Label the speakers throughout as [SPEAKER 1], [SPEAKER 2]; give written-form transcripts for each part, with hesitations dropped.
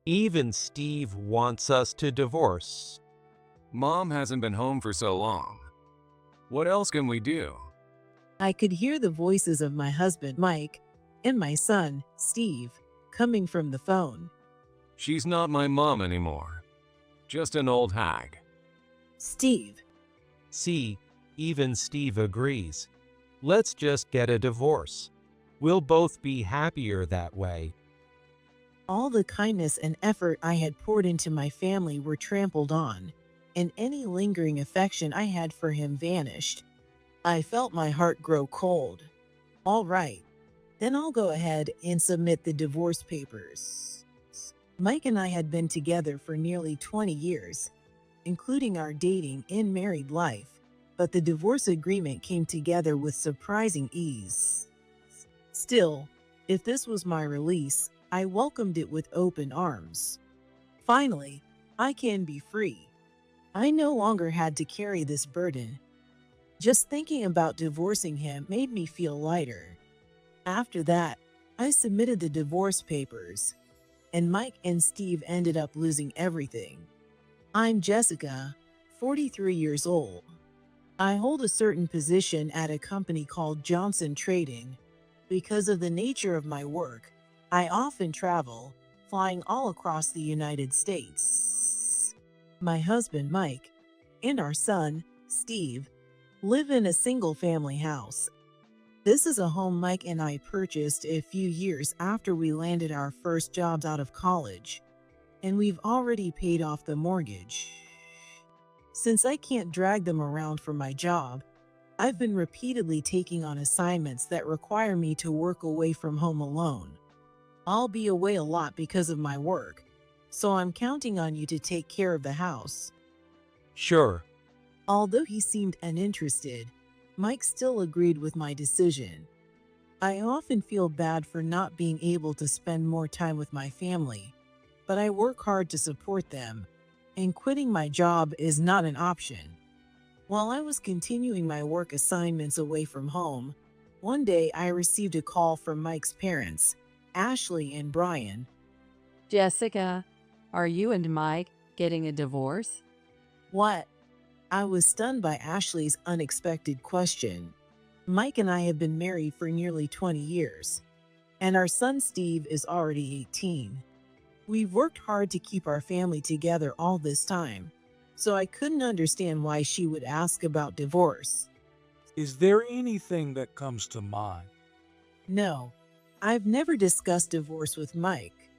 [SPEAKER 1] Even Steve wants us to divorce.
[SPEAKER 2] Mom hasn't been home for so long. What else can we do?
[SPEAKER 3] I could hear the voices of my husband, Mike, and my son, Steve, coming from the phone.
[SPEAKER 2] She's not my mom anymore. Just an old hag.
[SPEAKER 3] Steve,
[SPEAKER 1] See, even Steve agrees. Let's just get a divorce. We'll both be happier that way.
[SPEAKER 3] all the kindness and effort I had poured into my family were trampled on, and any lingering affection I had for him vanished. I felt my heart grow cold. All right, then I'll go ahead and submit the divorce papers. Mike and I had been together for nearly 20 years, including our dating and married life, but the divorce agreement came together with surprising ease. Still, if this was my release, I welcomed it with open arms. Finally, I can be free. I no longer had to carry this burden. Just thinking about divorcing him made me feel lighter. After that, I submitted the divorce papers, and Mike and Steve ended up losing everything. I'm Jessica, 43 years old. I hold a certain position at a company called Johnson Trading. Because of the nature of my work, I often travel, flying all across the United States. My husband, Mike, and our son, Steve, live in a single-family house. This is a home Mike and I purchased a few years after we landed our first jobs out of college, and we've already paid off the mortgage. Since I can't drag them around for my job, I've been repeatedly taking on assignments that require me to work away from home alone. I'll be away a lot because of my work, so I'm counting on you to take care of the house.
[SPEAKER 1] Sure.
[SPEAKER 3] Although he seemed uninterested, Mike still agreed with my decision. I often feel bad for not being able to spend more time with my family, but I work hard to support them, and quitting my job is not an option. While I was continuing my work assignments away from home, one day I received a call from Mike's parents, Ashley and Brian.
[SPEAKER 4] Jessica, are you and Mike getting a divorce?
[SPEAKER 3] What? I was stunned by Ashley's unexpected question. Mike and I have been married for nearly 20 years, and our son Steve is already 18. We've worked hard to keep our family together all this time, so I couldn't understand why she would ask about divorce.
[SPEAKER 5] Is there anything that comes to mind?
[SPEAKER 3] No, I've never discussed divorce with Mike.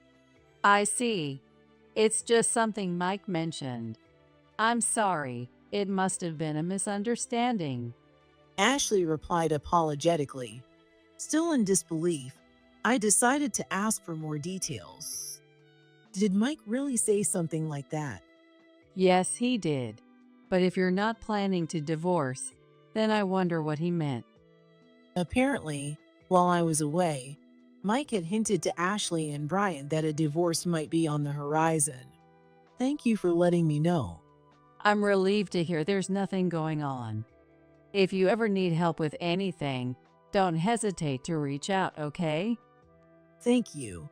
[SPEAKER 4] I see. It's just something Mike mentioned. I'm sorry. It must have been a misunderstanding.
[SPEAKER 3] Ashley replied apologetically. Still in disbelief, I decided to ask for more details. Did Mike really say something like that?
[SPEAKER 4] Yes, he did. But if you're not planning to divorce, then I wonder what he meant.
[SPEAKER 3] Apparently, while I was away, Mike had hinted to Ashley and Brian that a divorce might be on the horizon. Thank you for letting me know.
[SPEAKER 4] I'm relieved to hear there's nothing going on. If you ever need help with anything, don't hesitate to reach out, okay?
[SPEAKER 3] Thank you.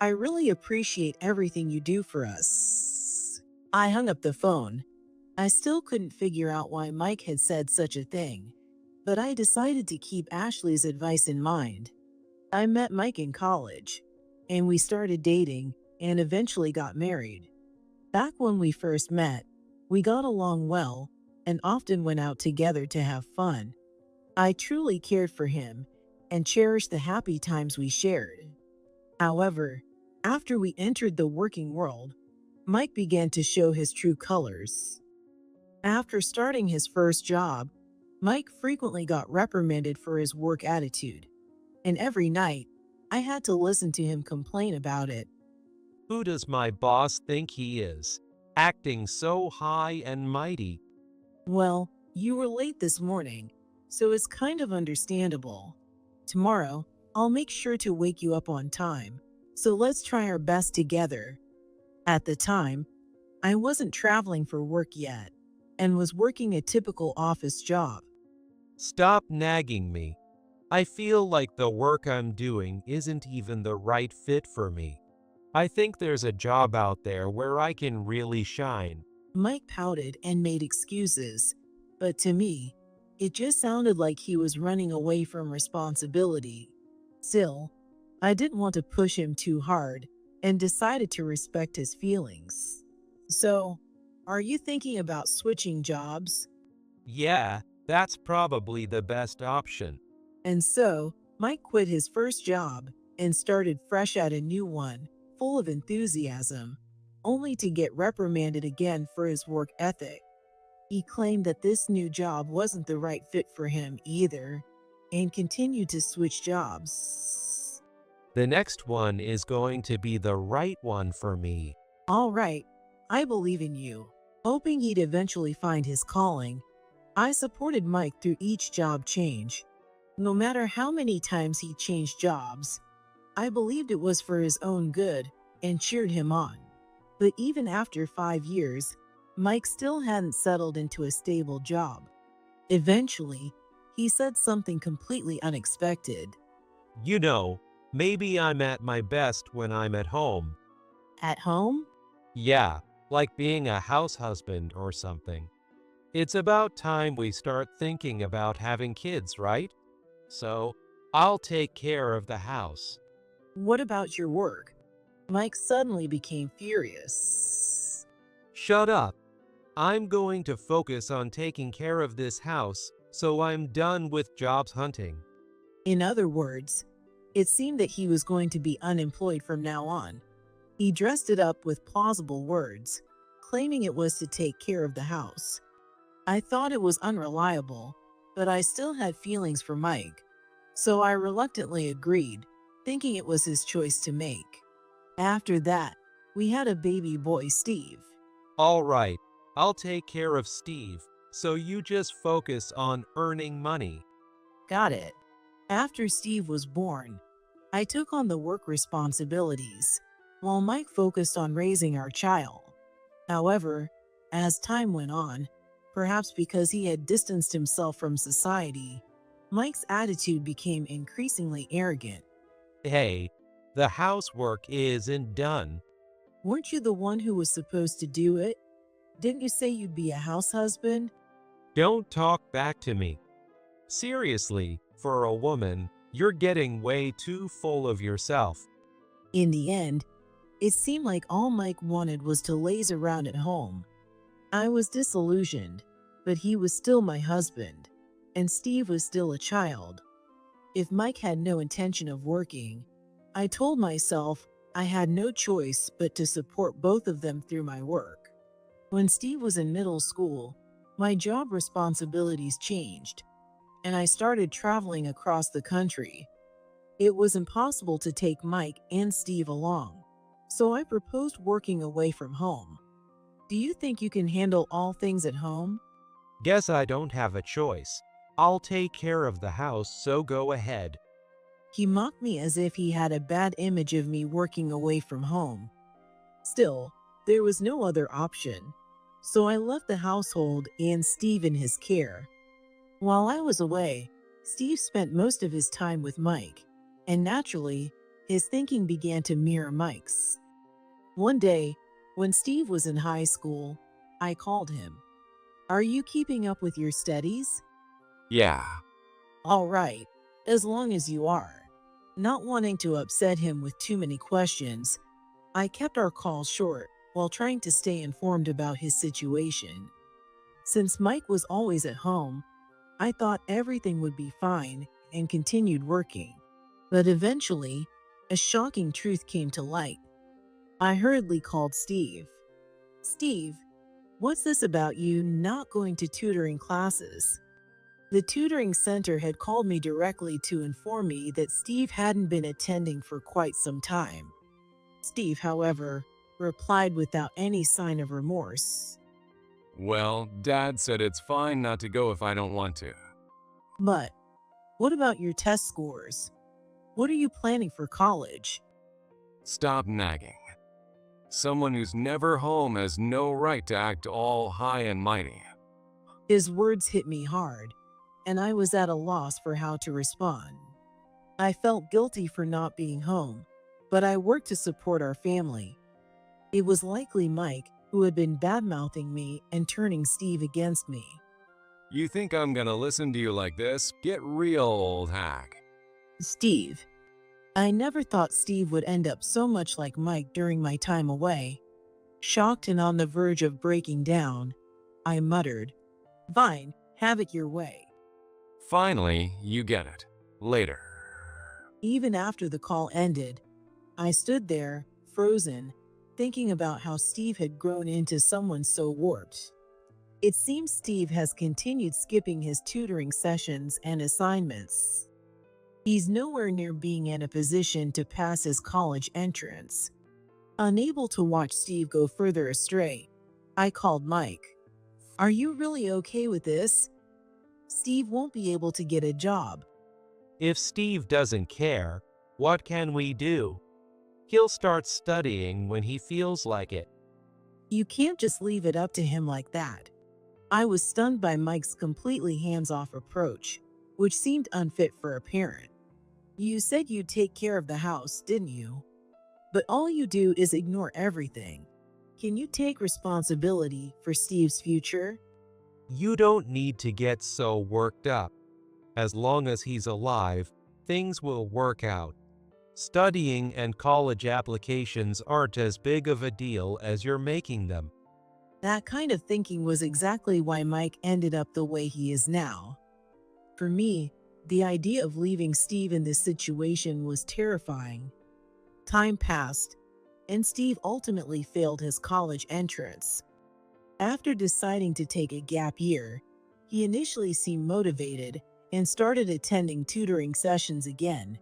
[SPEAKER 3] I really appreciate everything you do for us. I hung up the phone. I still couldn't figure out why Mike had said such a thing, but I decided to keep Ashley's advice in mind. I met Mike in college, and we started dating and eventually got married. Back when we first met, we got along well and often went out together to have fun. I truly cared for him and cherished the happy times we shared. However, after we entered the working world, Mike began to show his true colors. After starting his first job, Mike frequently got reprimanded for his work attitude, and every night, I had to listen to him complain about it.
[SPEAKER 1] Who does my boss think he is? Acting so high and mighty.
[SPEAKER 3] Well, you were late this morning, so it's kind of understandable. Tomorrow, I'll make sure to wake you up on time, so let's try our best together. At the time, I wasn't traveling for work yet and was working a typical office job.
[SPEAKER 1] Stop nagging me. I feel like the work I'm doing isn't even the right fit for me. I think there's a job out there where I can really shine.
[SPEAKER 3] Mike pouted and made excuses, but to me, it just sounded like he was running away from responsibility. Still, I didn't want to push him too hard and decided to respect his feelings. So, are you thinking about switching jobs?
[SPEAKER 1] Yeah, that's probably the best option.
[SPEAKER 3] And so, Mike quit his first job and started fresh at a new one, full of enthusiasm, only to get reprimanded again for his work ethic. He claimed that this new job wasn't the right fit for him either and continued to switch jobs.
[SPEAKER 1] The next one is going to be the right one for me.
[SPEAKER 3] All right, I believe in you. Hoping he'd eventually find his calling, I supported Mike through each job change. No matter how many times he changed jobs, I believed it was for his own good and cheered him on. But even after 5 years, Mike still hadn't settled into a stable job. Eventually, he said something completely unexpected.
[SPEAKER 1] You know, maybe I'm at my best when I'm at home.
[SPEAKER 3] At home?
[SPEAKER 1] Yeah, like being a house husband or something. It's about time we start thinking about having kids, right? So, I'll take care of the house.
[SPEAKER 3] What about your work? Mike suddenly became furious.
[SPEAKER 1] Shut up. I'm going to focus on taking care of this house, so I'm done with jobs hunting.
[SPEAKER 3] In other words, it seemed that he was going to be unemployed from now on. He dressed it up with plausible words, claiming it was to take care of the house. I thought it was unreliable, but I still had feelings for Mike, so I reluctantly agreed, thinking it was his choice to make. After that, we had a baby boy, Steve.
[SPEAKER 1] All right, I'll take care of Steve, so you just focus on earning money.
[SPEAKER 3] Got it. After Steve was born, I took on the work responsibilities, while Mike focused on raising our child. However, as time went on, perhaps because he had distanced himself from society, Mike's attitude became increasingly arrogant.
[SPEAKER 1] Hey, the housework isn't done.
[SPEAKER 3] Weren't you the one who was supposed to do it? Didn't you say you'd be a house husband?
[SPEAKER 1] Don't talk back to me. Seriously, for a woman, you're getting way too full of yourself.
[SPEAKER 3] In the end, it seemed like all Mike wanted was to laze around at home. I was disillusioned, but he was still my husband, and Steve was still a child. If Mike had no intention of working, I told myself I had no choice but to support both of them through my work. When Steve was in middle school, my job responsibilities changed, and I started traveling across the country. It was impossible to take Mike and Steve along, so I proposed working away from home. Do you think you can handle all things at home?
[SPEAKER 1] Guess I don't have a choice. I'll take care of the house, so go ahead.
[SPEAKER 3] He mocked me as if he had a bad image of me working away from home. Still, there was no other option, so I left the household and Steve in his care. While I was away, Steve spent most of his time with Mike, and naturally, his thinking began to mirror Mike's. One day, when Steve was in high school, I called him. Are you keeping up with your studies?
[SPEAKER 2] Yeah.
[SPEAKER 3] All right, as long as you are. Not wanting to upset him with too many questions, I kept our call short while trying to stay informed about his situation. Since Mike was always at home, I thought everything would be fine and continued working. But eventually, a shocking truth came to light. I hurriedly called Steve. Steve, what's this about you not going to tutoring classes? The tutoring center had called me directly to inform me that Steve hadn't been attending for quite some time. Steve, however, replied without any sign of remorse.
[SPEAKER 2] Well, Dad said it's fine not to go if I don't want to.
[SPEAKER 3] But what about your test scores? What are you planning for college?
[SPEAKER 2] Stop nagging. Someone who's never home has no right to act all high and mighty.
[SPEAKER 3] His words hit me hard, and I was at a loss for how to respond. I felt guilty for not being home, but I worked to support our family. It was likely Mike who had been badmouthing me and turning Steve against me.
[SPEAKER 2] You think I'm gonna listen to you like this? Get real, old hack.
[SPEAKER 3] Steve. I never thought Steve would end up so much like Mike during my time away. Shocked and on the verge of breaking down, I muttered, "Fine, have it your way."
[SPEAKER 2] Finally, you get it. Later.
[SPEAKER 3] Even after the call ended, I stood there, frozen, thinking about how Steve had grown into someone so warped. It seems Steve has continued skipping his tutoring sessions and assignments. He's nowhere near being in a position to pass his college entrance. Unable to watch Steve go further astray, I called Mike. "Are you really okay with this? Steve won't be able to get a job."
[SPEAKER 1] If Steve doesn't care, what can we do? He'll start studying when he feels like it.
[SPEAKER 3] "You can't just leave it up to him like that." I was stunned by Mike's completely hands-off approach, which seemed unfit for a parent. "You said you'd take care of the house, didn't you? But all you do is ignore everything. Can you take responsibility for Steve's future?"
[SPEAKER 1] You don't need to get so worked up. As long as he's alive, things will work out. Studying and college applications aren't as big of a deal as you're making them.
[SPEAKER 3] That kind of thinking was exactly why Mike ended up the way he is now. For me, the idea of leaving Steve in this situation was terrifying. Time passed, and Steve ultimately failed his college entrance. After deciding to take a gap year, he initially seemed motivated and started attending tutoring sessions again.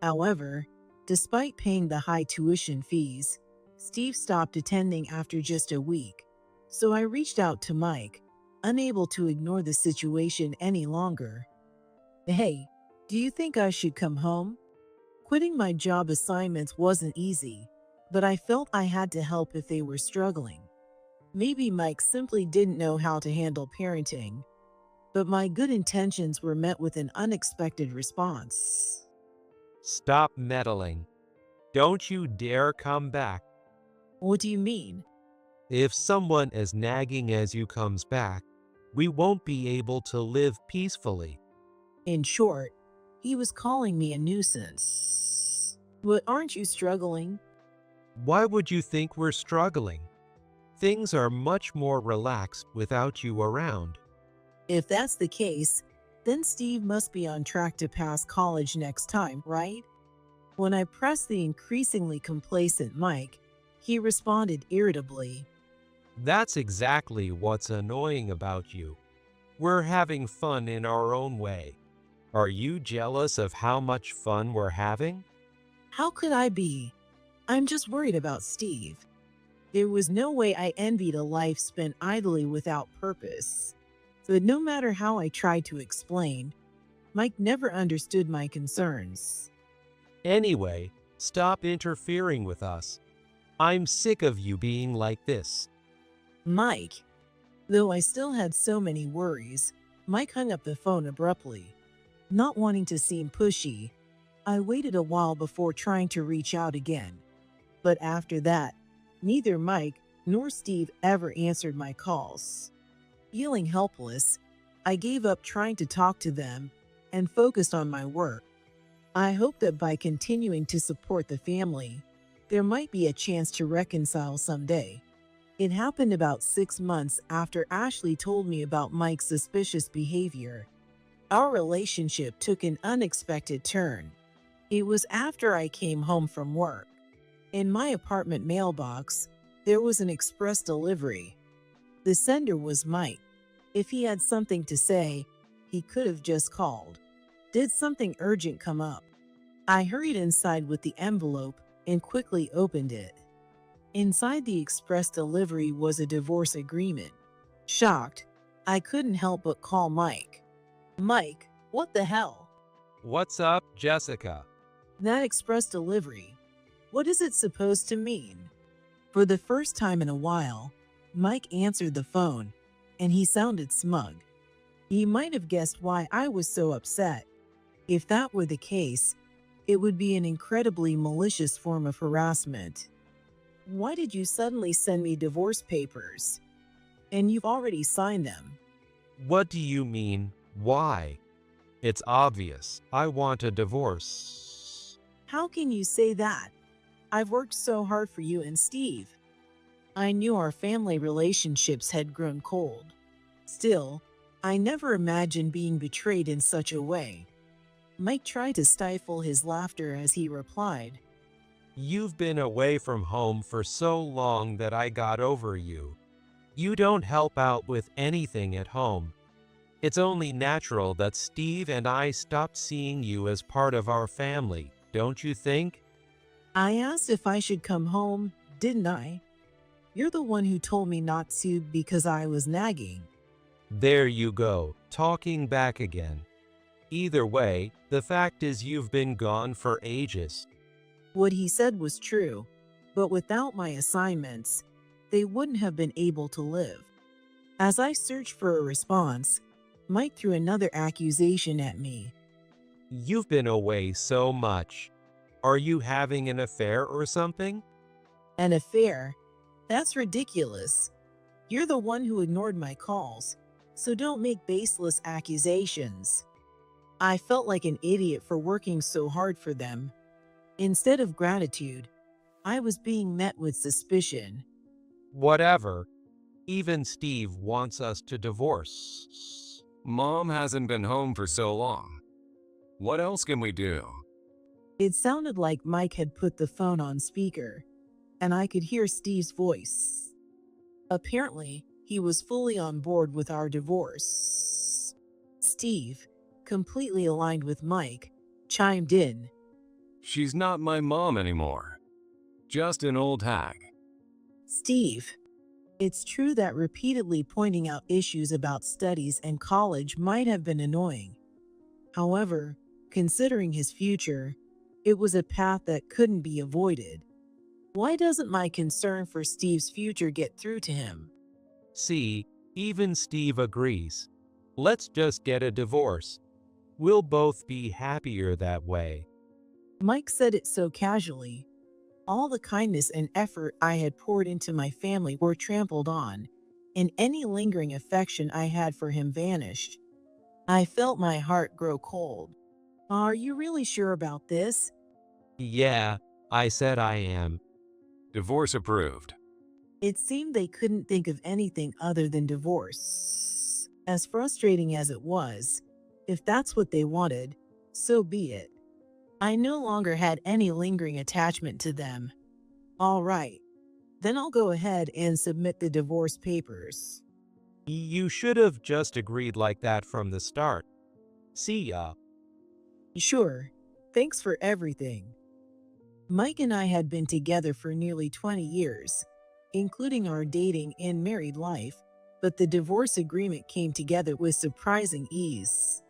[SPEAKER 3] However, despite paying the high tuition fees, Steve stopped attending after just a week. So I reached out to Mike, unable to ignore the situation any longer. "Hey, do you think I should come home?" Quitting my job assignments wasn't easy, but I felt I had to help if they were struggling. Maybe Mike simply didn't know how to handle parenting, but my good intentions were met with an unexpected response.
[SPEAKER 1] Stop meddling. Don't you dare come back.
[SPEAKER 3] "What do you mean?"
[SPEAKER 1] If someone as nagging as you comes back, we won't be able to live peacefully.
[SPEAKER 3] In short, he was calling me a nuisance. "But aren't you struggling?"
[SPEAKER 1] Why would you think we're struggling? Things are much more relaxed without you around.
[SPEAKER 3] If that's the case, then Steve must be on track to pass college next time, right? When I pressed the increasingly complacent Mike, he responded irritably.
[SPEAKER 1] That's exactly what's annoying about you. We're having fun in our own way. Are you jealous of how much fun we're having?
[SPEAKER 3] "How could I be? I'm just worried about Steve." There was no way I envied a life spent idly without purpose. But no matter how I tried to explain, Mike never understood my concerns.
[SPEAKER 1] Anyway, stop interfering with us. I'm sick of you being like this.
[SPEAKER 3] "Mike." Though I still had so many worries, Mike hung up the phone abruptly. Not wanting to seem pushy, I waited a while before trying to reach out again. But after that, neither Mike nor Steve ever answered my calls. Feeling helpless, I gave up trying to talk to them and focused on my work. I hoped that by continuing to support the family, there might be a chance to reconcile someday. It happened about 6 months after Ashley told me about Mike's suspicious behavior. Our relationship took an unexpected turn. It was after I came home from work. In my apartment mailbox, there was an express delivery. The sender was Mike. If he had something to say, he could have just called. Did something urgent come up? I hurried inside with the envelope and quickly opened it. Inside the express delivery was a divorce agreement. Shocked, I couldn't help but call Mike. "Mike, what the hell?
[SPEAKER 1] What's up, Jessica?
[SPEAKER 3] That express delivery, what is it supposed to mean?" For the first time in a while, Mike answered the phone, and he sounded smug. He might have guessed why I was so upset. If that were the case, It would be an incredibly malicious form of harassment. Why did you suddenly send me divorce papers? And you've already signed them.
[SPEAKER 1] What do you mean, why? It's obvious. I want a divorce.
[SPEAKER 3] How can you say that? I've worked so hard for you and Steve. I knew our family relationships had grown cold. Still, I never imagined being betrayed in such a way. Mike tried to stifle his laughter as he replied,
[SPEAKER 1] You've been away from home for so long that I got over you. You don't help out with anything at home. It's only natural that Steve and I stopped seeing you as part of our family, don't you think?
[SPEAKER 3] I asked if I should come home, didn't I? You're the one who told me not to because I was nagging.
[SPEAKER 1] There you go, talking back again. Either way, the fact is you've been gone for ages.
[SPEAKER 3] What he said was true, but without my assignments, they wouldn't have been able to live. As I searched for a response, Mike threw another accusation at me.
[SPEAKER 1] You've been away so much. Are you having an affair or something?
[SPEAKER 3] An affair? That's ridiculous. You're the one who ignored my calls, so don't make baseless accusations. I felt like an idiot for working so hard for them. Instead of gratitude, I was being met with suspicion.
[SPEAKER 1] Whatever. Even Steve wants us to divorce.
[SPEAKER 2] Mom hasn't been home for so long. What else can we do?
[SPEAKER 3] It sounded like Mike had put the phone on speaker, and I could hear Steve's voice. Apparently, he was fully on board with our divorce. Steve, completely aligned with Mike, chimed in.
[SPEAKER 2] She's not my mom anymore. Just an old hag.
[SPEAKER 3] Steve, it's true that repeatedly pointing out issues about studies and college might have been annoying. However, considering his future, it was a path that couldn't be avoided. Why doesn't my concern for Steve's future get through to him?
[SPEAKER 1] See, even Steve agrees. Let's just get a divorce. We'll both be happier that way.
[SPEAKER 3] Mike said it so casually. All the kindness and effort I had poured into my family were trampled on, and any lingering affection I had for him vanished. I felt my heart grow cold. Are you really sure about this?
[SPEAKER 1] Yeah, I said I am.
[SPEAKER 2] Divorce approved.
[SPEAKER 3] It seemed they couldn't think of anything other than divorce. As frustrating as it was, if that's what they wanted, so be it. I no longer had any lingering attachment to them. All right, then I'll go ahead and submit the divorce papers.
[SPEAKER 1] You should have just agreed like that from the start. See ya.
[SPEAKER 3] Sure, thanks for everything. Mike and I had been together for nearly 20 years, including our dating and married life, but the divorce agreement came together with surprising ease.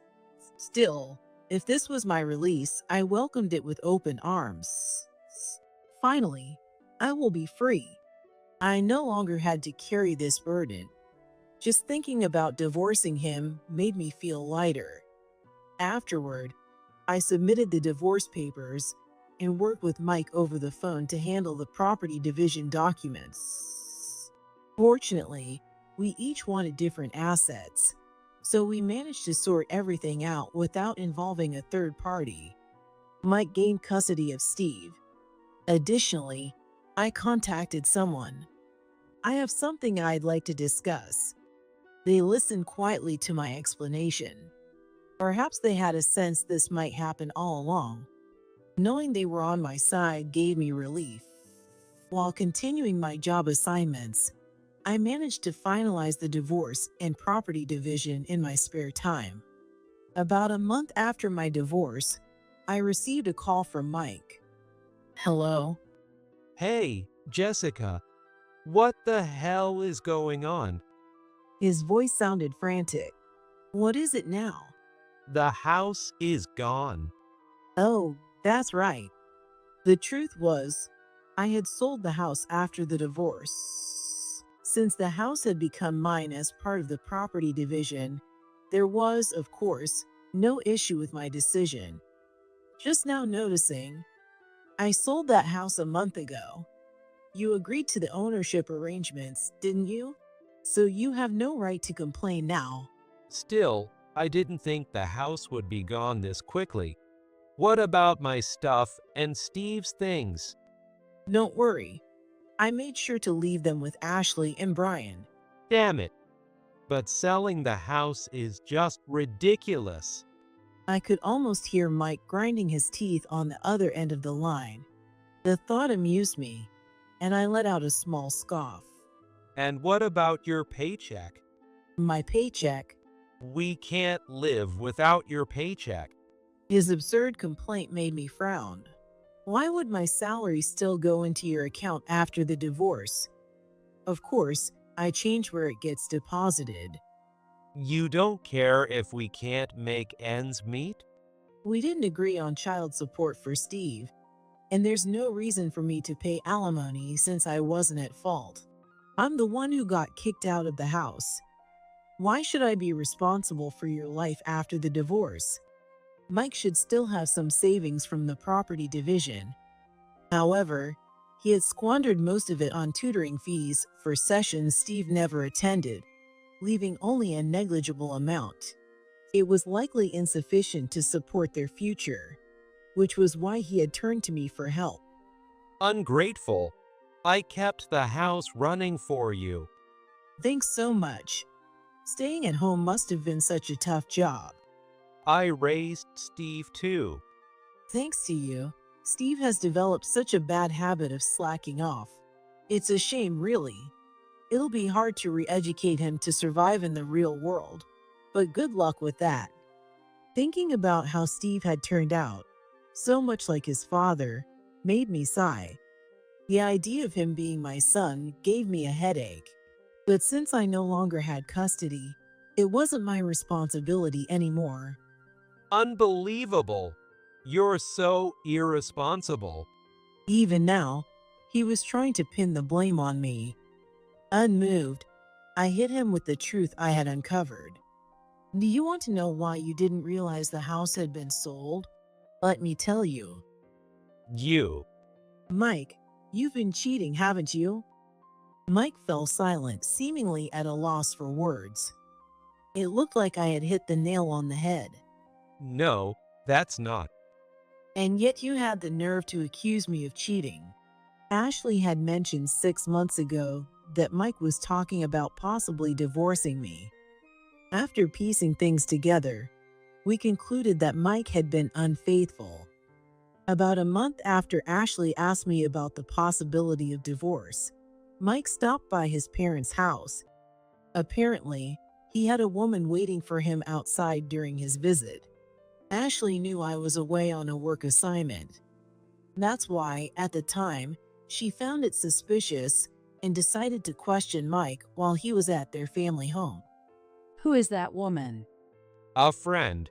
[SPEAKER 3] Still, if this was my release, I welcomed it with open arms. Finally, I will be free. I no longer had to carry this burden. Just thinking about divorcing him made me feel lighter. Afterward, I submitted the divorce papers and worked with Mike over the phone to handle the property division documents. Fortunately, we each wanted different assets, so we managed to sort everything out without involving a third party. Mike gained custody of Steve. Additionally, I contacted someone. I have something I'd like to discuss. They listened quietly to my explanation. Perhaps they had a sense this might happen all along. Knowing they were on my side gave me relief. While continuing my job assignments, I managed to finalize the divorce and property division in my spare time. About a month after my divorce, I received a call from Mike. Hello?
[SPEAKER 1] Hey, Jessica. What the hell is going on?
[SPEAKER 3] His voice sounded frantic. What is it now?
[SPEAKER 1] The house is gone.
[SPEAKER 3] Oh, that's right. The truth was, I had sold the house after the divorce. Since the house had become mine as part of the property division, there was, of course, no issue with my decision. Just now noticing, I sold that house a month ago. You agreed to the ownership arrangements, didn't you? So you have no right to complain now.
[SPEAKER 1] Still, I didn't think the house would be gone this quickly. What about my stuff and Steve's things?
[SPEAKER 3] Don't worry. I made sure to leave them with Ashley and Brian.
[SPEAKER 1] Damn it. But selling the house is just ridiculous.
[SPEAKER 3] I could almost hear Mike grinding his teeth on the other end of the line. The thought amused me, and I let out a small scoff.
[SPEAKER 1] And what about your paycheck?
[SPEAKER 3] My paycheck?
[SPEAKER 1] We can't live without your paycheck.
[SPEAKER 3] His absurd complaint made me frown. Why would my salary still go into your account after the divorce? Of course, I change where it gets deposited.
[SPEAKER 1] You don't care if we can't make ends meet?
[SPEAKER 3] We didn't agree on child support for Steve, and there's no reason for me to pay alimony since I wasn't at fault. I'm the one who got kicked out of the house. Why should I be responsible for your life after the divorce? Mike should still have some savings from the property division. However, he had squandered most of it on tutoring fees for sessions Steve never attended, leaving only a negligible amount. It was likely insufficient to support their future, which was why he had turned to me for help.
[SPEAKER 1] Ungrateful. I kept the house running for you.
[SPEAKER 3] Thanks so much. Staying at home must have been such a tough job.
[SPEAKER 1] I raised Steve too.
[SPEAKER 3] Thanks to you, Steve has developed such a bad habit of slacking off. It's a shame, really. It'll be hard to re-educate him to survive in the real world, but good luck with that. Thinking about how Steve had turned out, so much like his father, made me sigh. The idea of him being my son gave me a headache. But since I no longer had custody, it wasn't my responsibility anymore.
[SPEAKER 1] Unbelievable. You're so irresponsible.
[SPEAKER 3] Even now, he was trying to pin the blame on me. Unmoved, I hit him with the truth I had uncovered. Do you want to know why you didn't realize the house had been sold? Let me tell you.
[SPEAKER 1] You.
[SPEAKER 3] Mike, you've been cheating, haven't you? Mike fell silent, seemingly at a loss for words. It looked like I had hit the nail on the head.
[SPEAKER 1] No, that's not.
[SPEAKER 3] And yet you had the nerve to accuse me of cheating. Ashley had mentioned 6 months ago that Mike was talking about possibly divorcing me. After piecing things together, we concluded that Mike had been unfaithful. About a month after Ashley asked me about the possibility of divorce, Mike stopped by his parents' house. Apparently, he had a woman waiting for him outside during his visit. Ashley knew I was away on a work assignment. That's why, at the time, she found it suspicious and decided to question Mike while he was at their family home.
[SPEAKER 4] Who is that woman?
[SPEAKER 1] A friend.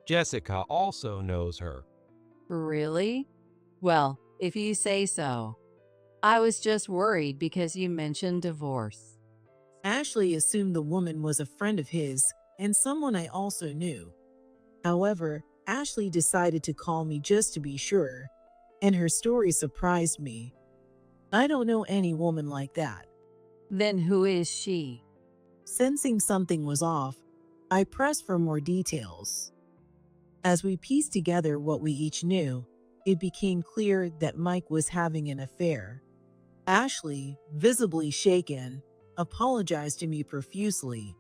[SPEAKER 1] Jessica also knows her.
[SPEAKER 4] Really? Well, if you say so. I was just worried because you mentioned divorce.
[SPEAKER 3] Ashley assumed the woman was a friend of his and someone I also knew. However, Ashley decided to call me just to be sure, and her story surprised me. I don't know any woman like that.
[SPEAKER 4] Then who is she?
[SPEAKER 3] Sensing something was off, I pressed for more details. As we pieced together what we each knew, it became clear that Mike was having an affair. Ashley, visibly shaken, apologized to me profusely.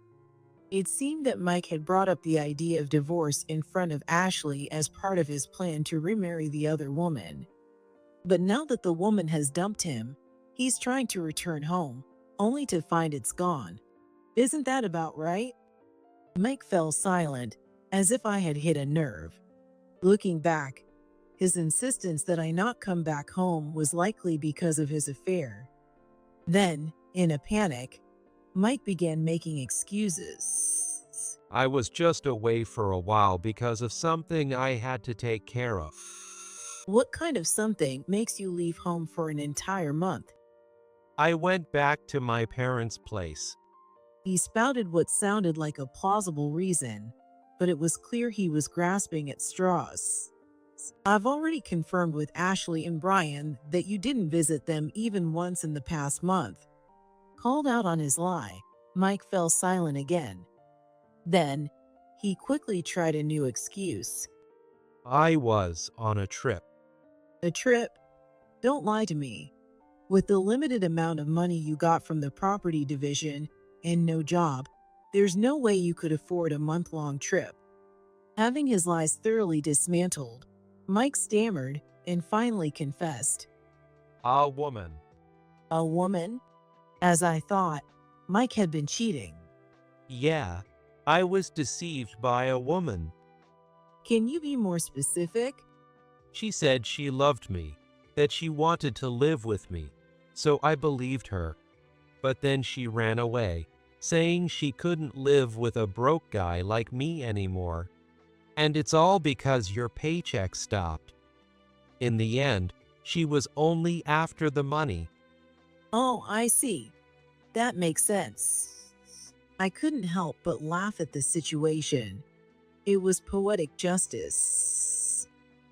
[SPEAKER 3] It seemed that Mike had brought up the idea of divorce in front of Ashley as part of his plan to remarry the other woman. But now that the woman has dumped him, he's trying to return home, only to find it's gone. Isn't that about right? Mike fell silent, as if I had hit a nerve. Looking back, his insistence that I not come back home was likely because of his affair. Then, in a panic, Mike began making excuses.
[SPEAKER 1] I was just away for a while because of something I had to take care of.
[SPEAKER 3] What kind of something makes you leave home for an entire month?
[SPEAKER 1] I went back to my parents' place.
[SPEAKER 3] He spouted what sounded like a plausible reason, but it was clear he was grasping at straws. I've already confirmed with Ashley and Brian that you didn't visit them even once in the past month. Called out on his lie, Mike fell silent again. Then, he quickly tried a new excuse.
[SPEAKER 1] I was on a trip.
[SPEAKER 3] A trip? Don't lie to me. With the limited amount of money you got from the property division and no job, there's no way you could afford a month-long trip. Having his lies thoroughly dismantled, Mike stammered and finally confessed.
[SPEAKER 1] A woman.
[SPEAKER 3] A woman? As I thought, Mike had been cheating.
[SPEAKER 1] Yeah, I was deceived by a woman.
[SPEAKER 3] Can you be more specific?
[SPEAKER 1] She said she loved me, that she wanted to live with me, so I believed her. But then she ran away, saying she couldn't live with a broke guy like me anymore. And it's all because your paycheck stopped. In the end, she was only after the money.
[SPEAKER 3] Oh, I see. That makes sense. I couldn't help but laugh at the situation. It was poetic justice.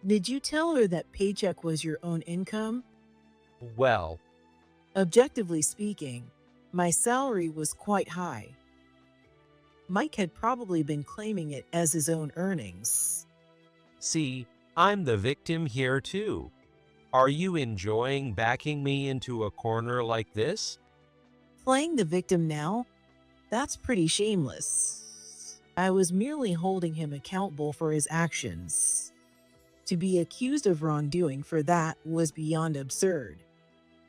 [SPEAKER 3] Did you tell her that paycheck was your own income?
[SPEAKER 1] Well,
[SPEAKER 3] Objectively speaking, my salary was quite high. Mike had probably been claiming it as his own earnings.
[SPEAKER 1] see, I'm the victim here too. Are you enjoying backing me into a corner like this?
[SPEAKER 3] Playing the victim now? That's pretty shameless. I was merely holding him accountable for his actions. To be accused of wrongdoing for that was beyond absurd.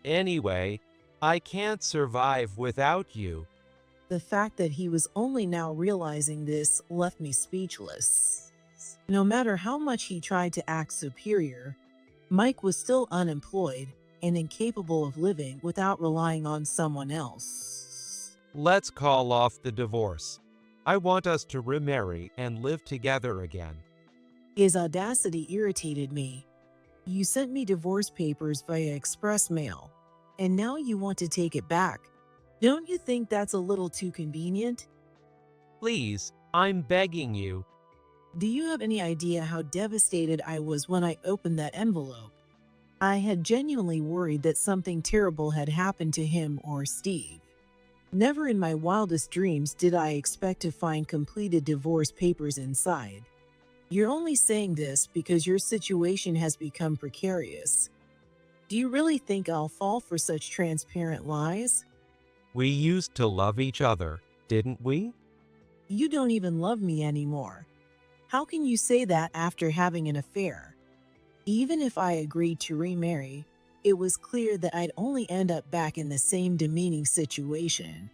[SPEAKER 1] Anyway, I can't survive without you.
[SPEAKER 3] The fact that he was only now realizing this left me speechless. No matter how much he tried to act superior, Mike was still unemployed and incapable of living without relying on someone else.
[SPEAKER 1] Let's call off the divorce. I want us to remarry and live together again.
[SPEAKER 3] His audacity irritated me. You sent me divorce papers via express mail, and now you want to take it back. Don't you think that's a little too convenient?
[SPEAKER 1] Please, I'm begging you.
[SPEAKER 3] Do you have any idea how devastated I was when I opened that envelope? I had genuinely worried that something terrible had happened to him or Steve. Never in my wildest dreams did I expect to find completed divorce papers inside. You're only saying this because your situation has become precarious. Do you really think I'll fall for such transparent lies?
[SPEAKER 1] We used to love each other, didn't we?
[SPEAKER 3] You don't even love me anymore. How can you say that after having an affair? Even if I agreed to remarry, it was clear that I'd only end up back in the same demeaning situation.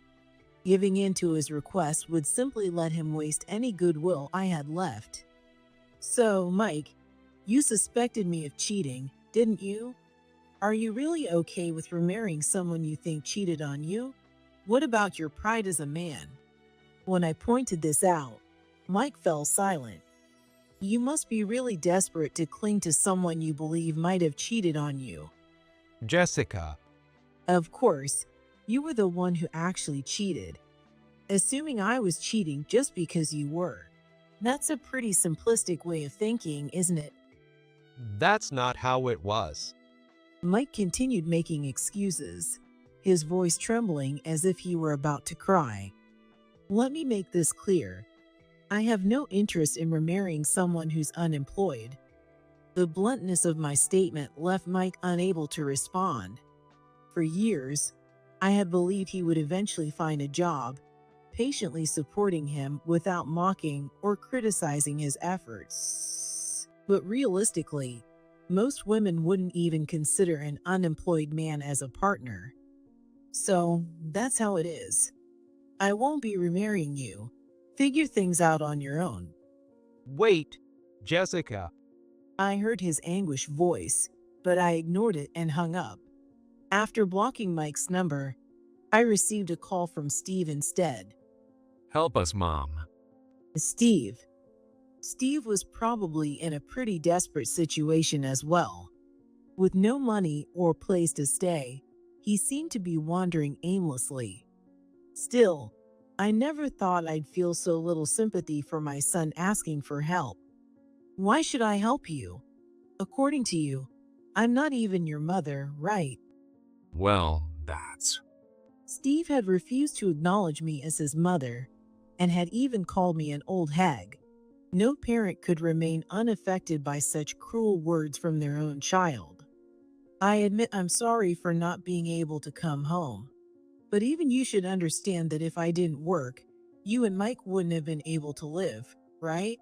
[SPEAKER 3] Giving in to his request would simply let him waste any goodwill I had left. So, Mike, you suspected me of cheating, didn't you? Are you really okay with remarrying someone you think cheated on you? What about your pride as a man? When I pointed this out, Mike fell silent. You must be really desperate to cling to someone you believe might have cheated on you.
[SPEAKER 1] Jessica,
[SPEAKER 3] Of course, you were the one who actually cheated. Assuming I was cheating just because you were. That's a pretty simplistic way of thinking, isn't it?
[SPEAKER 1] that's not how it was.
[SPEAKER 3] Mike continued making excuses, his voice trembling as if he were about to cry. Let me make this clear. I have no interest in remarrying someone who's unemployed. The bluntness of my statement left Mike unable to respond. For years, I had believed he would eventually find a job, patiently supporting him without mocking or criticizing his efforts. But realistically, most women wouldn't even consider an unemployed man as a partner. So, that's how it is. I won't be remarrying you. Figure things out on your own.
[SPEAKER 1] Wait, Jessica.
[SPEAKER 3] I heard his anguished voice, but I ignored it and hung up. After blocking Mike's number, I received a call from Steve instead.
[SPEAKER 2] Help us, Mom.
[SPEAKER 3] Steve. Steve was probably in a pretty desperate situation as well. With no money or place to stay, he seemed to be wandering aimlessly. Still, I never thought I'd feel so little sympathy for my son asking for help. Why should I help you? According to you, I'm not even your mother, right?
[SPEAKER 2] Well, that's.
[SPEAKER 3] Steve had refused to acknowledge me as his mother and had even called me an old hag. No parent could remain unaffected by such cruel words from their own child. I admit I'm sorry for not being able to come home. But even you should understand that if I didn't work, you and Mike wouldn't have been able to live, right?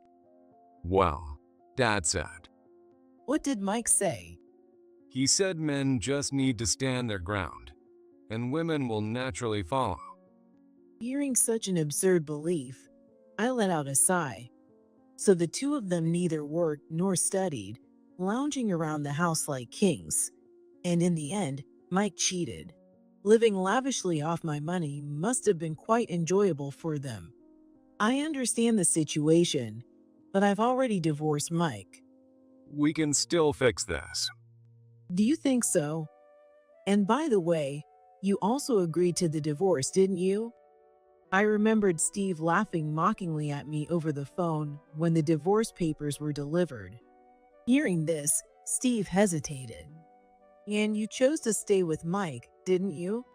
[SPEAKER 2] Well, Dad said.
[SPEAKER 3] What did Mike say?
[SPEAKER 2] He said men just need to stand their ground, and women will naturally follow.
[SPEAKER 3] Hearing such an absurd belief, I let out a sigh. So the two of them neither worked nor studied, lounging around the house like kings. And in the end, Mike cheated. Living lavishly off my money must have been quite enjoyable for them. I understand the situation, but I've already divorced Mike.
[SPEAKER 2] We can still fix this.
[SPEAKER 3] Do you think so? And by the way, you also agreed to the divorce, didn't you? I remembered Steve laughing mockingly at me over the phone when the divorce papers were delivered. Hearing this, Steve hesitated. And you chose to stay with Mike, didn't you?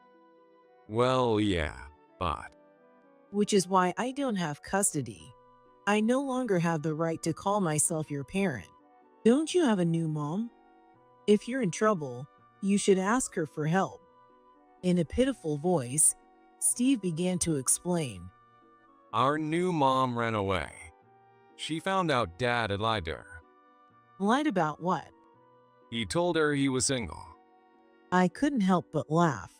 [SPEAKER 2] Well, yeah, but.
[SPEAKER 3] Which is why I don't have custody. I no longer have the right to call myself your parent. Don't you have a new mom? If you're in trouble, you should ask her for help. In a pitiful voice, Steve began to explain.
[SPEAKER 2] Our new mom ran away. She found out Dad had lied to her.
[SPEAKER 3] Lied about what?
[SPEAKER 2] He told her he was single.
[SPEAKER 3] I couldn't help but laugh.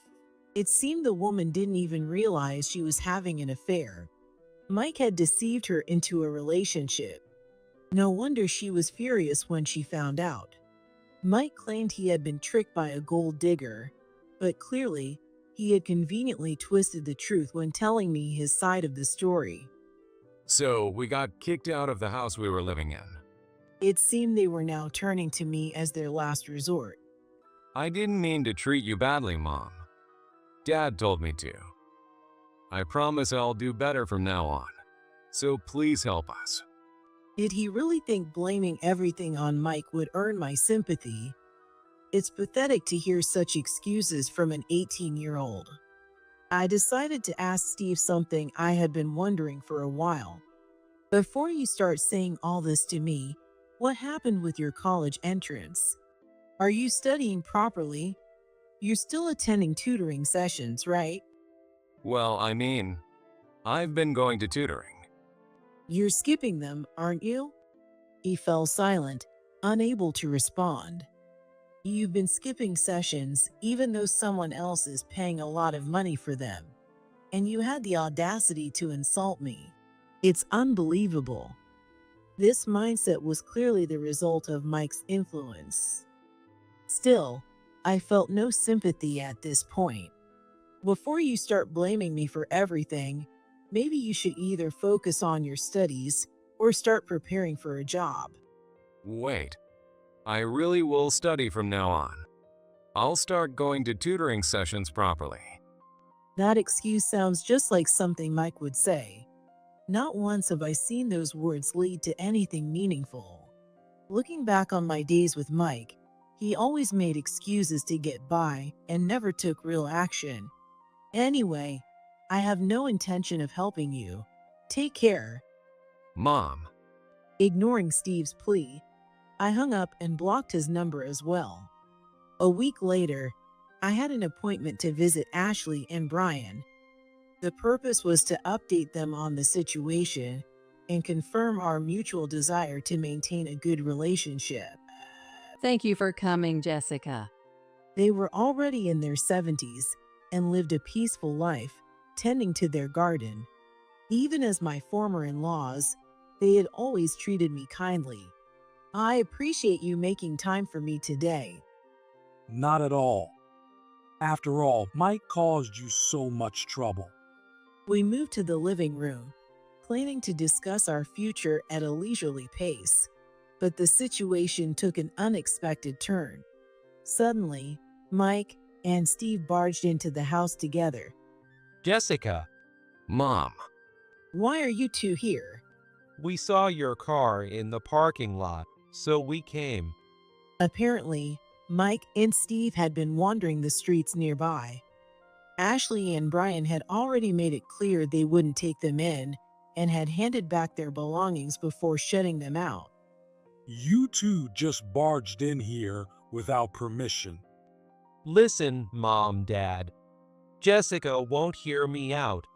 [SPEAKER 3] It seemed the woman didn't even realize she was having an affair. Mike had deceived her into a relationship. No wonder she was furious when she found out. Mike claimed he had been tricked by a gold digger, but clearly, he had conveniently twisted the truth when telling me his side of the story.
[SPEAKER 2] So we got kicked out of the house we were living in.
[SPEAKER 3] It seemed they were now turning to me as their last resort.
[SPEAKER 2] I didn't mean to treat you badly, Mom. Dad told me to. I promise I'll do better from now on. So please help us.
[SPEAKER 3] Did he really think blaming everything on Mike would earn my sympathy? It's pathetic to hear such excuses from an 18-year-old. I decided to ask Steve something I had been wondering for a while. Before you start saying all this to me, what happened with your college entrance? Are you studying properly? You're still attending tutoring sessions, right?
[SPEAKER 2] Well, I mean, I've been going to tutoring.
[SPEAKER 3] You're skipping them, aren't you? He fell silent, unable to respond. You've been skipping sessions even though someone else is paying a lot of money for them. And you had the audacity to insult me. It's unbelievable. This mindset was clearly the result of Mike's influence. Still, I felt no sympathy at this point. Before you start blaming me for everything, maybe you should either focus on your studies or start preparing for a job.
[SPEAKER 2] Wait, I really will study from now on. I'll start going to tutoring sessions properly.
[SPEAKER 3] That excuse sounds just like something Mike would say. Not once have I seen those words lead to anything meaningful. Looking back on my days with Mike, he always made excuses to get by and never took real action. Anyway, I have no intention of helping you. Take care.
[SPEAKER 2] Mom.
[SPEAKER 3] Ignoring Steve's plea, I hung up and blocked his number as well. A week later, I had an appointment to visit Ashley and Brian. The purpose was to update them on the situation and confirm our mutual desire to maintain a good relationship.
[SPEAKER 4] Thank you for coming, Jessica.
[SPEAKER 3] They were already in their 70s and lived a peaceful life, tending to their garden. Even as my former in-laws, they had always treated me kindly. I appreciate you making time for me today.
[SPEAKER 5] Not at all. After all, Mike caused you so much trouble.
[SPEAKER 3] We moved to the living room, planning to discuss our future at a leisurely pace. But the situation took an unexpected turn. Suddenly, Mike and Steve barged into the house together.
[SPEAKER 1] Jessica,
[SPEAKER 2] Mom.
[SPEAKER 3] Why are you two here?
[SPEAKER 1] we saw your car in the parking lot, so we came.
[SPEAKER 3] Apparently, Mike and Steve had been wandering the streets nearby. Ashley and Brian had already made it clear they wouldn't take them in and had handed back their belongings before shutting them out.
[SPEAKER 5] You two just barged in here without permission.
[SPEAKER 1] Listen, Mom, Dad. Jessica won't hear me out.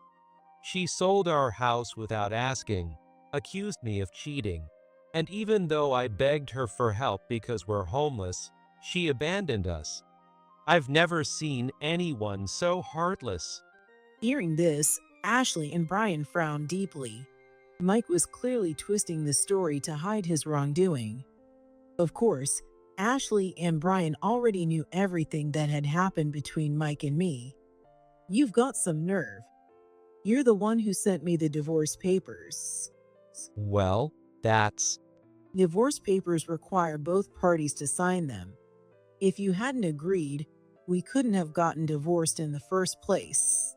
[SPEAKER 1] She sold our house without asking, accused me of cheating, and even though I begged her for help because we're homeless, she abandoned us. I've never seen anyone so heartless.
[SPEAKER 3] Hearing this, Ashley and Brian frowned deeply. Mike was clearly twisting the story to hide his wrongdoing. Of course, Ashley and Brian already knew everything that had happened between Mike and me. You've got some nerve. You're the one who sent me the divorce papers.
[SPEAKER 1] Well, that's...
[SPEAKER 3] Divorce papers require both parties to sign them. If you hadn't agreed, we couldn't have gotten divorced in the first place.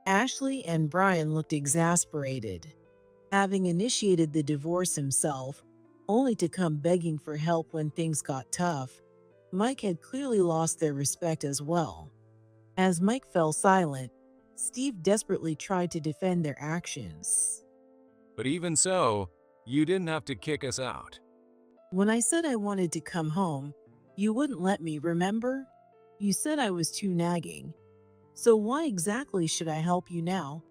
[SPEAKER 3] Ashley and Brian looked exasperated. Having initiated the divorce himself, only to come begging for help when things got tough, Mike had clearly lost their respect as well. As Mike fell silent, Steve desperately tried to defend their actions.
[SPEAKER 2] But even so, you didn't have to kick us out.
[SPEAKER 3] When I said I wanted to come home, you wouldn't let me, remember? You said I was too nagging. So why exactly should I help you now?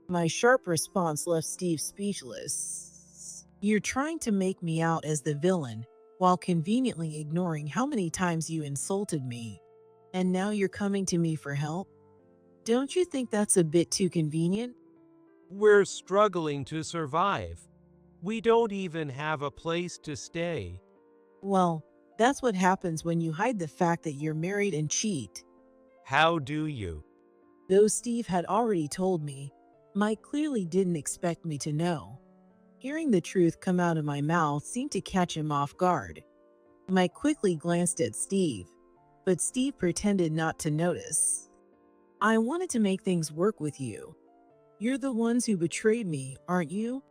[SPEAKER 3] My sharp response left Steve speechless. You're trying to make me out as the villain while conveniently ignoring how many times you insulted me. And now you're coming to me for help? Don't you think that's a bit too convenient?
[SPEAKER 1] We're struggling to survive. We don't even have a place to stay.
[SPEAKER 3] Well, that's what happens when you hide the fact that you're married and cheat.
[SPEAKER 1] How do you?
[SPEAKER 3] Though Steve had already told me, Mike clearly didn't expect me to know. Hearing the truth come out of my mouth seemed to catch him off guard. Mike quickly glanced at Steve, but Steve pretended not to notice. I wanted to make things work with you. You're the ones who betrayed me, aren't you?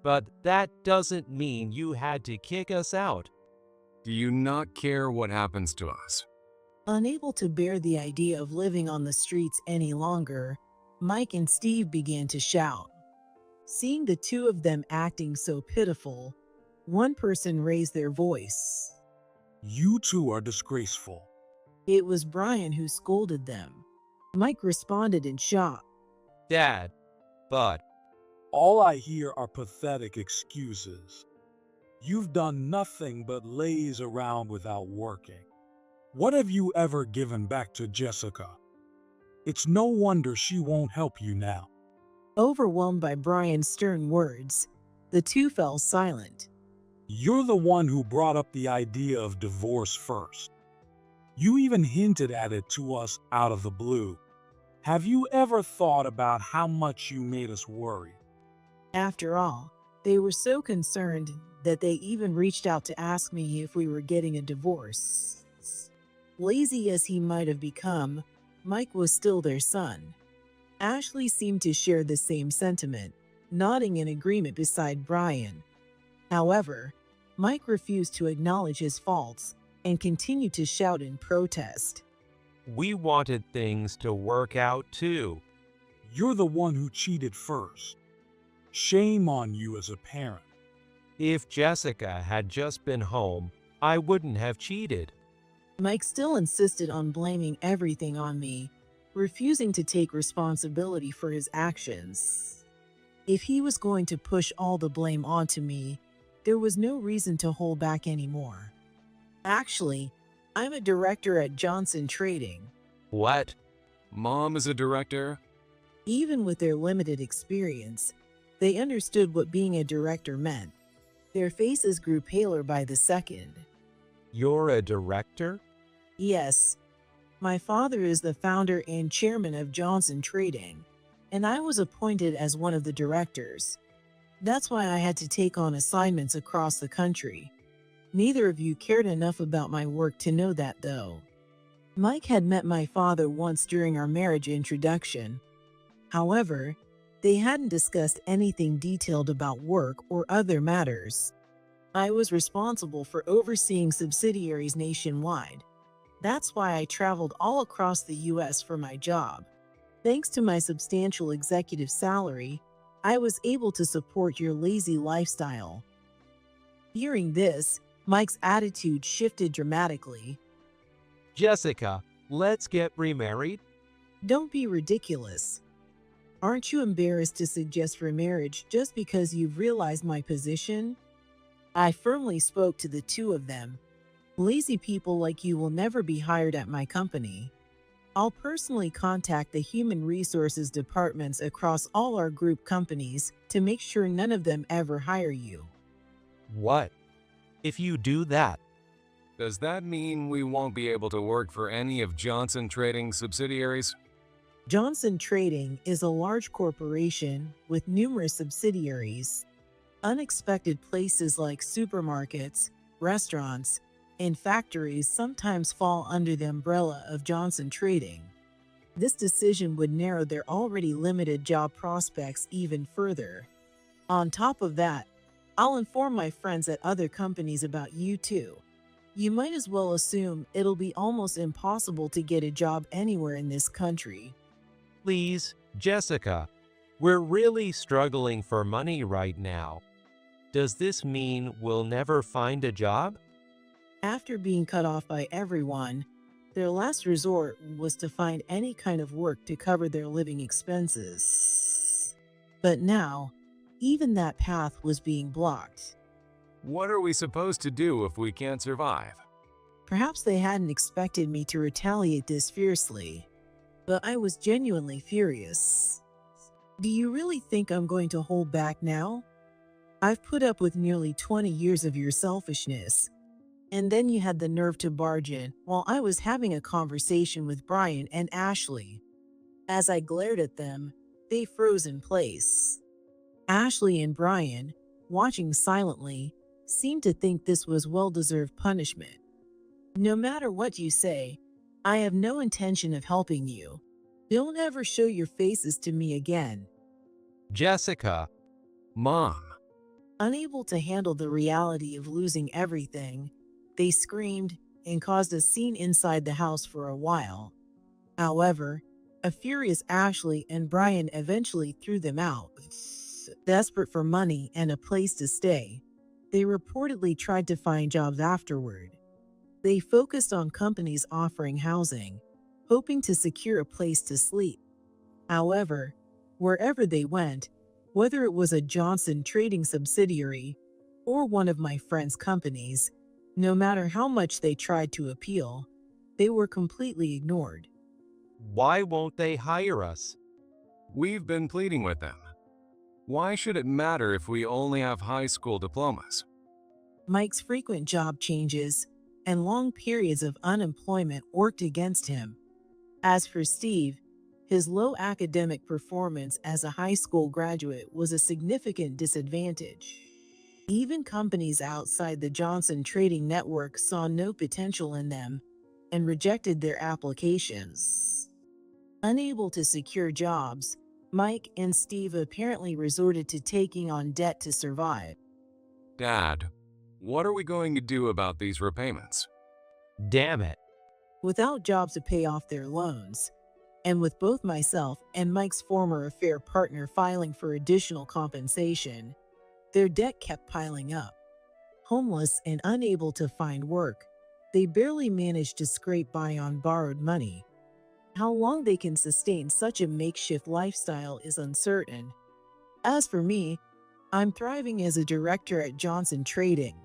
[SPEAKER 1] But that doesn't mean you had to kick us out.
[SPEAKER 2] Do you not care what happens to us?
[SPEAKER 3] Unable to bear the idea of living on the streets any longer, Mike and Steve began to shout. Seeing the two of them acting so pitiful, one person raised their voice.
[SPEAKER 5] You two are disgraceful.
[SPEAKER 3] It was Brian who scolded them. Mike responded in shock.
[SPEAKER 1] Dad, but...
[SPEAKER 5] All I hear are pathetic excuses. You've done nothing but laze around without working. What have you ever given back to Jessica? It's no wonder she won't help you now.
[SPEAKER 3] Overwhelmed by Brian's stern words, the two fell silent.
[SPEAKER 5] You're the one who brought up the idea of divorce first. You even hinted at it to us out of the blue. Have you ever thought about how much you made us worry?
[SPEAKER 3] After all, they were so concerned that they even reached out to ask me if we were getting a divorce. Lazy as he might have become, Mike was still their son. Ashley seemed to share the same sentiment, nodding in agreement beside Brian. However, Mike refused to acknowledge his faults and continued to shout in protest.
[SPEAKER 1] We wanted things to work out too.
[SPEAKER 5] You're the one who cheated first. Shame on you as a parent.
[SPEAKER 1] If Jessica had just been home, I wouldn't have cheated.
[SPEAKER 3] Mike still insisted on blaming everything on me, refusing to take responsibility for his actions. If he was going to push all the blame onto me, there was no reason to hold back anymore. Actually, I'm a director at Johnson Trading.
[SPEAKER 1] What?
[SPEAKER 2] Mom is a director?
[SPEAKER 3] Even with their limited experience, they understood what being a director meant. Their faces grew paler by the second.
[SPEAKER 1] You're a director?
[SPEAKER 3] Yes, my father is the founder and chairman of Johnson Trading, and I was appointed as one of the directors. That's why I had to take on assignments across the country. Neither of you cared enough about my work to know that, though. Mike had met my father once during our marriage introduction. However, they hadn't discussed anything detailed about work or other matters. I was responsible for overseeing subsidiaries nationwide. That's why I traveled all across the US for my job. Thanks to my substantial executive salary, I was able to support your lazy lifestyle. Hearing this, Mike's attitude shifted dramatically.
[SPEAKER 1] Jessica, let's get remarried?
[SPEAKER 3] Don't be ridiculous. Aren't you embarrassed to suggest remarriage just because you've realized my position? I firmly spoke to the two of them. Lazy people like you will never be hired at my company. I'll personally contact the human resources departments across all our group companies to make sure none of them ever hire you.
[SPEAKER 1] What? If you do that,
[SPEAKER 2] Does that mean we won't be able to work for any of Johnson Trading's subsidiaries?
[SPEAKER 3] Johnson Trading is a large corporation with numerous subsidiaries. Unexpected places like supermarkets, restaurants, and factories sometimes fall under the umbrella of Johnson Trading. This decision would narrow their already limited job prospects even further. On top of that, I'll inform my friends at other companies about you too. You might as well assume it'll be almost impossible to get a job anywhere in this country.
[SPEAKER 1] please, Jessica, we're really struggling for money right now. Does this mean we'll never find a job?
[SPEAKER 3] After being cut off by everyone, their last resort was to find any kind of work to cover their living expenses. But now, even that path was being blocked.
[SPEAKER 2] What are we supposed to do if we can't survive?
[SPEAKER 3] Perhaps they hadn't expected me to retaliate this fiercely, but I was genuinely furious. Do you really think I'm going to hold back now? I've put up with nearly 20 years of your selfishness, and then you had the nerve to barge in while I was having a conversation with Brian and Ashley. As I glared at them, they froze in place. Ashley and Brian, watching silently, seemed to think this was well-deserved punishment. No matter what you say, I have no intention of helping you. Don't ever show your faces to me again.
[SPEAKER 1] Jessica,
[SPEAKER 2] Mom,
[SPEAKER 3] Unable to handle the reality of losing everything, they screamed and caused a scene inside the house for a while. However, a furious Ashley and Brian eventually threw them out. Desperate for money and a place to stay, they reportedly tried to find jobs afterward. They focused on companies offering housing, hoping to secure a place to sleep. However, wherever they went, whether it was a Johnson Trading subsidiary or one of my friends' companies, no matter how much they tried to appeal, they were completely ignored.
[SPEAKER 1] why won't they hire us?
[SPEAKER 2] we've been pleading with them. Why should it matter if we only have high school diplomas?
[SPEAKER 3] Mike's frequent job changes and long periods of unemployment worked against him. As for Steve, his low academic performance as a high school graduate was a significant disadvantage. Even companies outside the Johnson Trading Network saw no potential in them and rejected their applications. Unable to secure jobs, Mike and Steve apparently resorted to taking on debt to survive.
[SPEAKER 2] Dad, what are we going to do about these repayments?
[SPEAKER 1] Damn it.
[SPEAKER 3] Without jobs to pay off their loans, and with both myself and Mike's former affair partner filing for additional compensation, their debt kept piling up. Homeless and unable to find work, they barely managed to scrape by on borrowed money. How long they can sustain such a makeshift lifestyle is uncertain. As for me, I'm thriving as a director at Johnson Trading.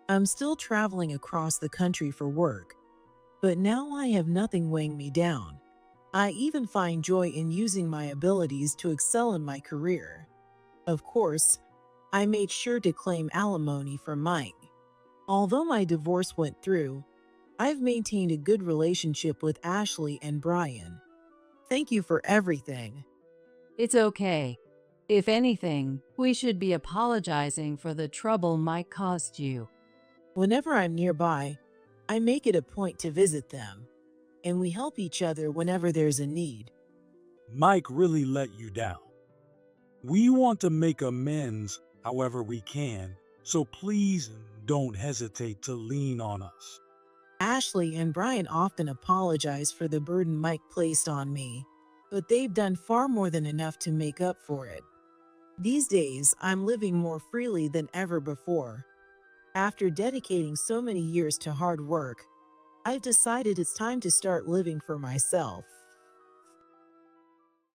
[SPEAKER 3] I'm still traveling across the country for work, but now I have nothing weighing me down. I even find joy in using my abilities to excel in my career. Of course, I made sure to claim alimony from Mike. Although my divorce went through, I've maintained a good relationship with Ashley and Brian. Thank you for everything.
[SPEAKER 4] It's okay. If anything, we should be apologizing for the trouble Mike caused you.
[SPEAKER 3] Whenever I'm nearby, I make it a point to visit them, and we help each other whenever there's a need.
[SPEAKER 5] Mike really let you down. We want to make amends however we can So please don't hesitate to lean on us.
[SPEAKER 3] Ashley and Brian often apologize for the burden Mike placed on me, but they've done far more than enough to make up for it. These days, I'm living more freely than ever before. After dedicating so many years to hard work, I've decided it's time to start living for myself.